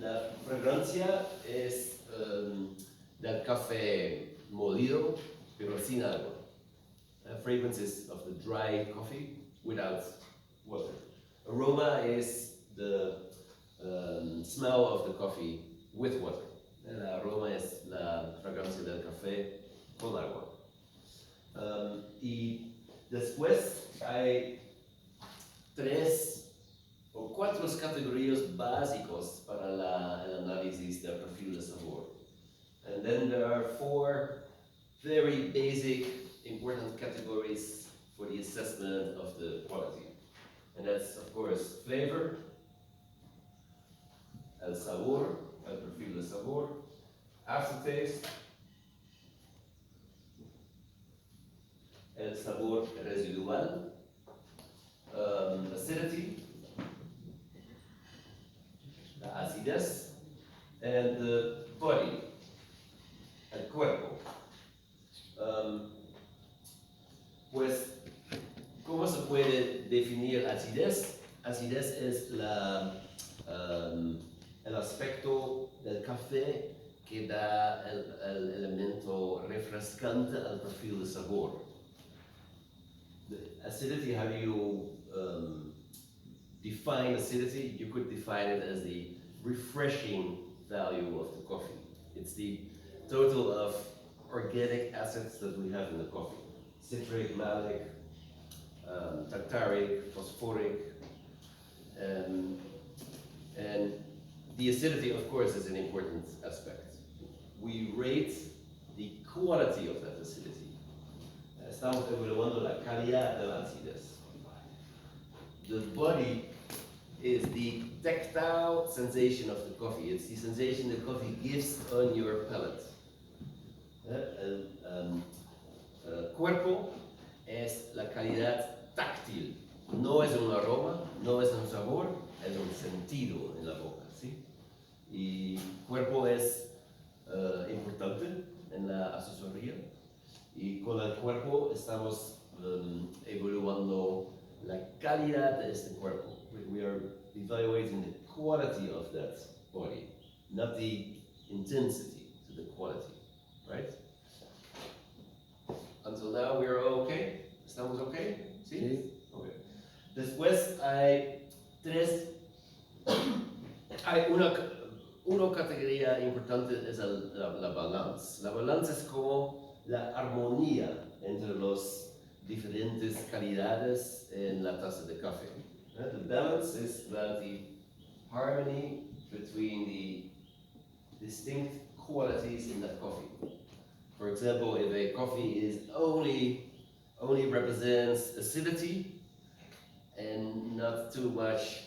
La fragancia es del café molido, pero sin agua. Fragrance is of the dry coffee without water. Aroma is the smell of the coffee with water. El aroma es la fragancia del café con agua. Y después hay 3 o 4 categorías básicos para el análisis del perfil de sabor. And then there are 4 very basic, important categories for the assessment of the quality. And that's, of course, flavor, el sabor, el perfil de sabor, aftertaste, el sabor residual, acidity, la acidez, and the body, el cuerpo. Pues, ¿cómo se puede definir acidez? Acidez es el aspecto del café que da el elemento refrescante al perfil de sabor. The acidity, how do you define acidity? You could define it as the refreshing value of the coffee. It's the total of organic acids that we have in the coffee. Citric, malic, tartaric, phosphoric, and the acidity, of course, is an important aspect. We rate the quality of that acidity. Estamos evaluando la calidad de la acidez. The body is the tactile sensation of the coffee. It's the sensation the coffee gives on your palate. Cuerpo es la calidad táctil. No es un aroma, no es un sabor, es un sentido en la boca, ¿sí? Y cuerpo es importante en la asesoría. Y con el cuerpo estamos evaluando la calidad de este cuerpo. We are evaluating the quality of that body, not the intensity, so the quality, right? Until now we are okay? ¿Estamos okay? ¿Sí? Sí. Okay. Después hay una categoría importante es la balance. La balance es como la armonía entre las diferentes calidades en la taza de café. The balance is about the harmony between the distinct qualities in that coffee. For example, if a coffee is only represents acidity and not too much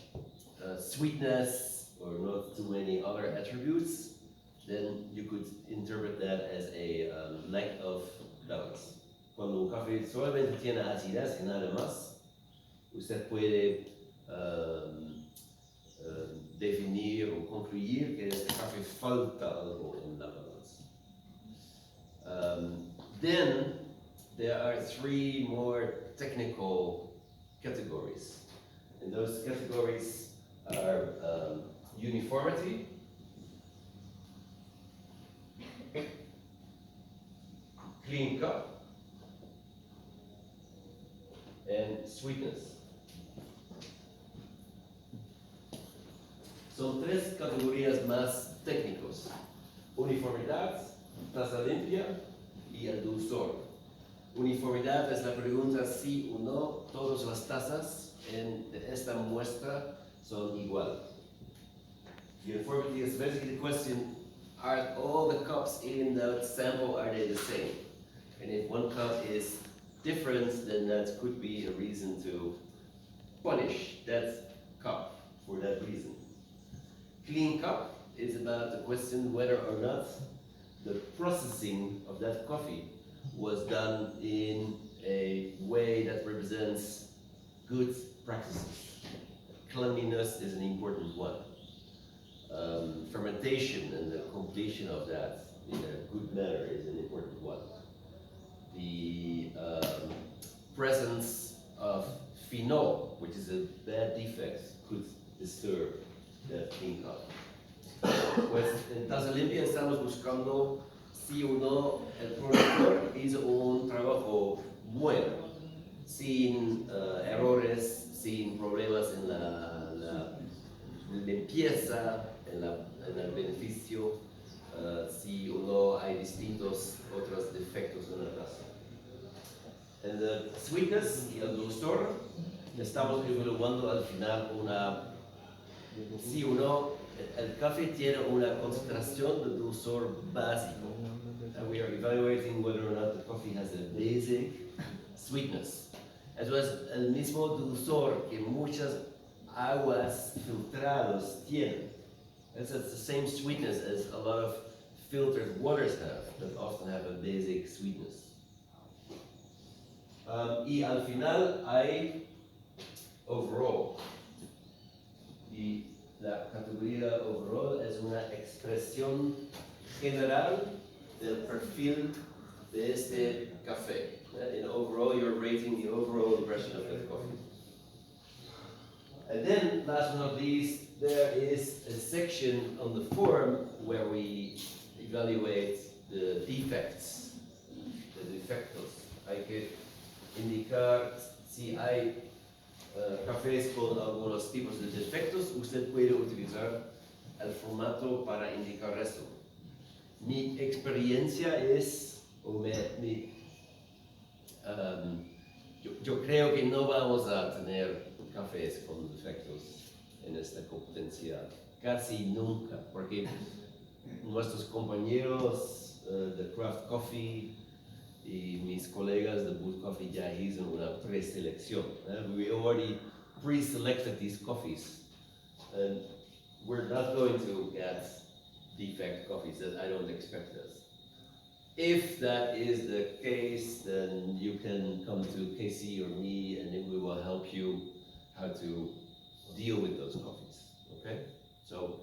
sweetness or not too many other attributes, then you could interpret that as a lack of balance. Cuando un café solamente tiene acidez y nada más, usted puede definir o concluir que este café falta algo en la balance. Then there are 3 more technical categories, and those categories are uniformity, clean cup, and sweetness. Son 3 categorías más técnicos: uniformidad, taza limpia y el dulzor. Uniformidad es la pregunta sí o no, todas las tazas en esta muestra son igual. Uniformity is basically the question, are all the cups in that sample, are they the same? And if one cup is different, then that could be a reason to punish that cup for that reason. Clean cup is about the question whether or not the processing of that coffee was done in a way that represents good practices. Cleanliness is an important one. Fermentation and the completion of that in a good manner is an important one. The presence of phenol, which is a bad defect, could disturb that clean cup. Pues en Taza Limpia estamos buscando si o no el productor hizo un trabajo bueno, sin errores, sin problemas en la limpieza, en el beneficio, si o no hay distintos otros defectos en la taza. En el sweetness y el dulzor estamos evaluando al final si o no el café tiene una concentración de dulzor básico. We are evaluating whether or not the coffee has a basic sweetness. Eso es el mismo dulzor que muchas aguas filtradas tienen. It's the same sweetness as a lot of filtered waters have, that often have a basic sweetness. Y al final hay overall. Y la categoría overall es una expresión general del perfil de este café. In overall, you're rating the overall impression of the coffee. And then, last but not least, there is a section on the form where we evaluate the defects, the defectos. Hay que indicar si hay cafés con algunos tipos de defectos. Usted puede utilizar el formato para indicar eso. Mi experiencia es, yo creo que no vamos a tener cafés con defectos en esta competencia, casi nunca, porque nuestros compañeros de Craft Coffee y mis colegas de Boot Coffee ya hicieron una preselección. We already pre-selected these coffees, and we're not going to get defect coffees. That I don't expect that. If that is the case, then you can come to Casey or me, and then we will help you how to deal with those coffees. Okay? So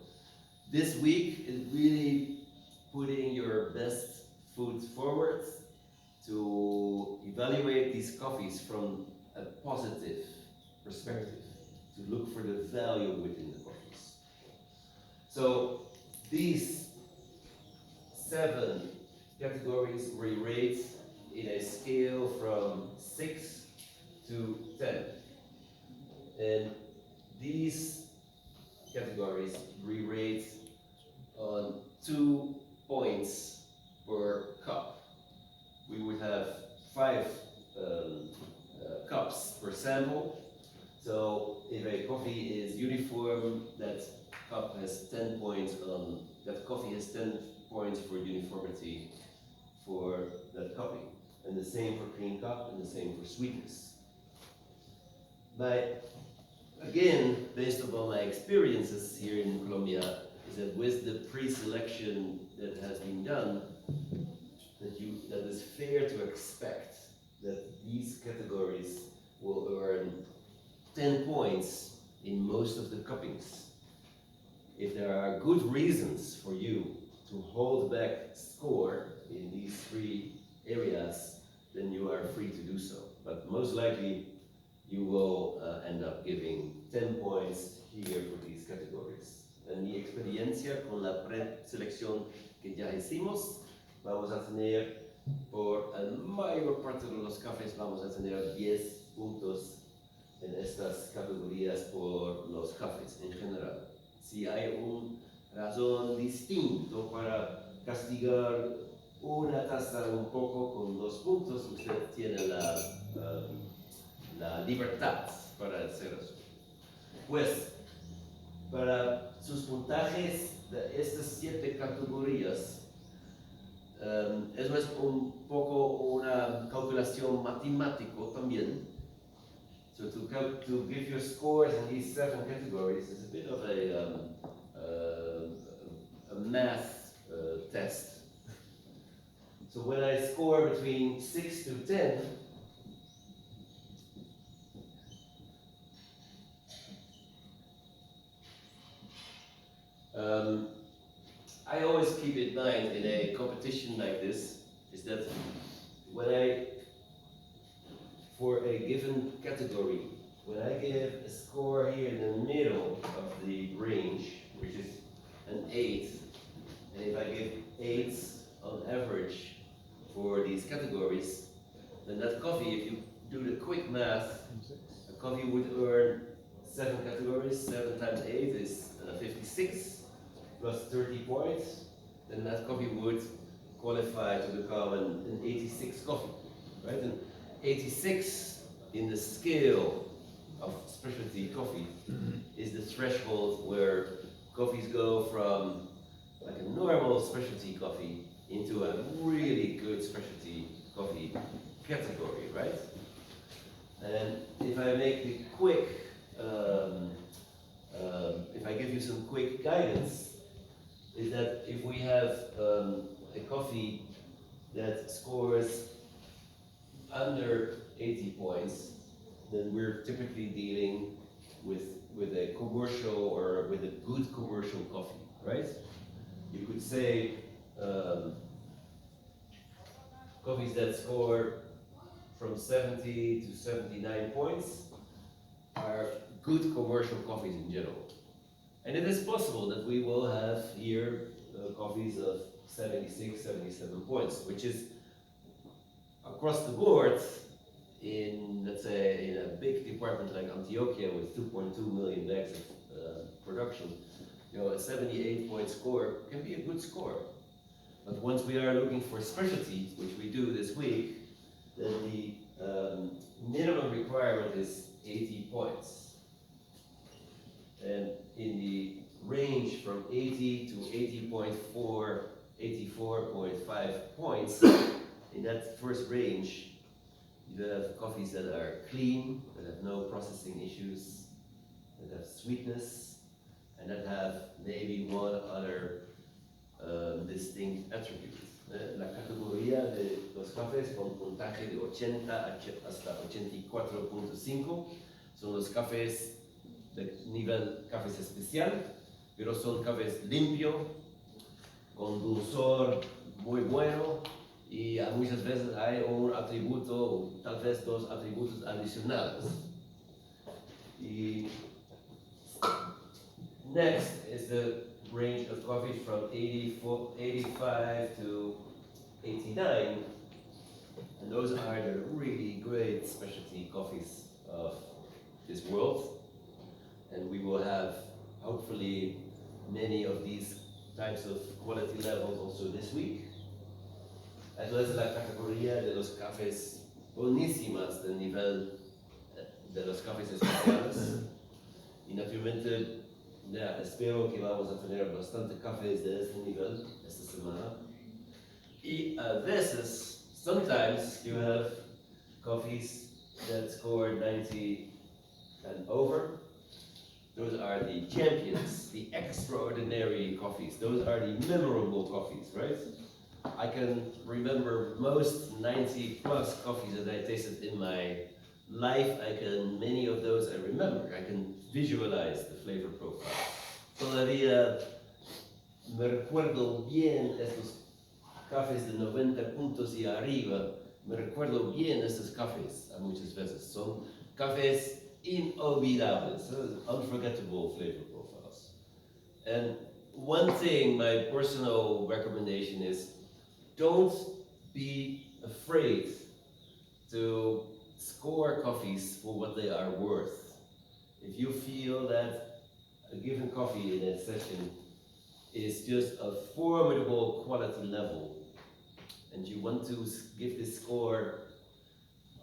this week is really putting your best foot forward to evaluate these coffees from a positive perspective, to look for the value within the coffees. So these 7 categories we rate in a scale from 6 to 10. And these categories we rate on 2 points per cup. We would have 5 cups per sample. So if a coffee is uniform, that cup has 10 points on, that coffee has 10 points for uniformity for that coffee. And the same for clean cup, and the same for sweetness. But again, based upon my experiences here in Colombia, is that with the pre-selection that has been done, that is fair to expect that these categories will earn 10 points in most of the cuppings. If there are good reasons for you to hold back score in these 3 areas, then you are free to do so. But most likely, you will end up giving 10 points here for these categories. En mi experiencia con la preselección que ya hicimos, vamos a tener, por la mayor parte de los cafés, vamos a tener 10 puntos en estas categorías por los cafés en general. Si hay una razón distinta para castigar una taza un poco con 2 puntos, usted tiene la libertad para hacer eso. Pues, para sus puntajes de estas 7 categorías, eso es un poco una calculación matemática también. So to give your scores in these 7 categories is a bit of a math test. So when I score between 6 to 10, I always keep in mind in a competition like this is that when for a given category, when I give a score here in the middle of the range, which is an 8, that coffee, if you do the quick math, a coffee would earn 7 categories. 7 times 8 is 56 plus 30 points. Then that coffee would qualify to become an 86 coffee, right? And 86 in the scale of specialty coffee is the threshold where coffees go from like a normal specialty coffee into a really good specialty coffee category, right? And if I make it quick, if I give you some quick guidance, is that if we have a coffee that scores under 80 points, then we're typically dealing with a commercial or with a good commercial coffee, right? You could say coffees that score from 70 to 79 points are good commercial coffees in general. And it is possible that we will have here coffees of 76, 77 points, which is across the board in, let's say, in a big department like Antioquia with 2.2 million bags of production. You know, a 78 point score can be a good score. But once we are looking for specialty, which we do this week, then the minimum requirement is 80 points. And in the range from 80 to 80.4, 84.5 points, in that first range, you have coffees that are clean, that have no processing issues, that have sweetness, and that have maybe one other distinct attribute. La categoría de los cafés con puntaje de 80 hasta 84.5 son los cafés de nivel cafés especial, pero son cafés limpios, con dulzor muy bueno, y muchas veces hay un atributo, o tal vez 2 atributos adicionales. Y next is the range of coffees from 85 to 89, and those are the really great specialty coffees of this world. And we will have, hopefully, many of these types of quality levels also this week. As well as la categoría de los cafés buenísimas del nivel de los cafés especiales. Y naturalmente, ya, espero que vamos a tener bastante cafés de este nivel esta semana. Y a veces, sometimes you have coffees that score 90 and over. Those are the champions, the extraordinary coffees. Those are the memorable coffees, right? I can remember most 90 plus coffees that I tasted in my life. Many of those I remember. I can visualize the flavor profile. Todavía me recuerdo bien estos cafés de 90 puntos y arriba. Me recuerdo bien estos cafés muchas veces. Son cafés inolvidables, unforgettable flavor profiles. And one thing, my personal recommendation is, don't be afraid to score coffees for what they are worth. If you feel that a given coffee in a session is just a formidable quality level, and you want to give this score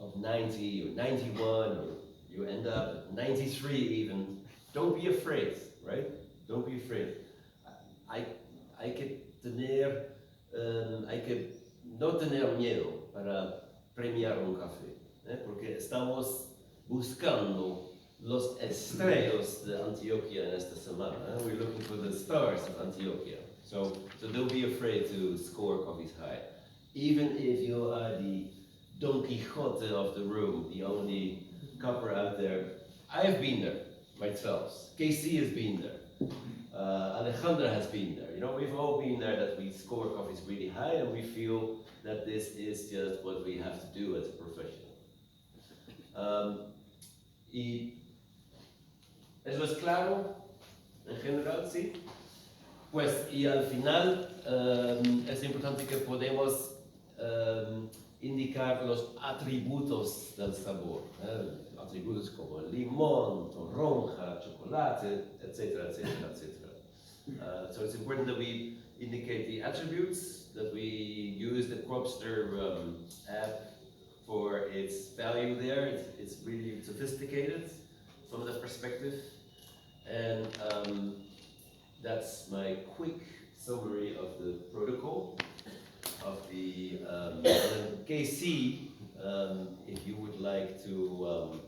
of 90 or 91, or you end up at 93 even, don't be afraid, right? Don't be afraid. Hay que no tener miedo para premiar un café, porque estamos buscando los estrellas de Antioquia en esta semana. We're looking for the stars of Antioquia. So don't be afraid to score coffees high. Even if you are the Don Quixote of the room, the only copper out there. I've been there myself. KC has been there. Alejandra has been there. You know, we've all been there, that we score coffees really high and we feel that this is just what we have to do as a professional. Y eso es claro en general, ¿sí? Pues, y al final es importante que podemos indicar los atributos del sabor, atributos como limón, toronja, chocolate, etc., etc., etc. So it's important that we indicate the attributes, that we use the Cropster app for its value there. It's really sophisticated from that perspective. And that's my quick summary of the protocol of the KC. If you would like to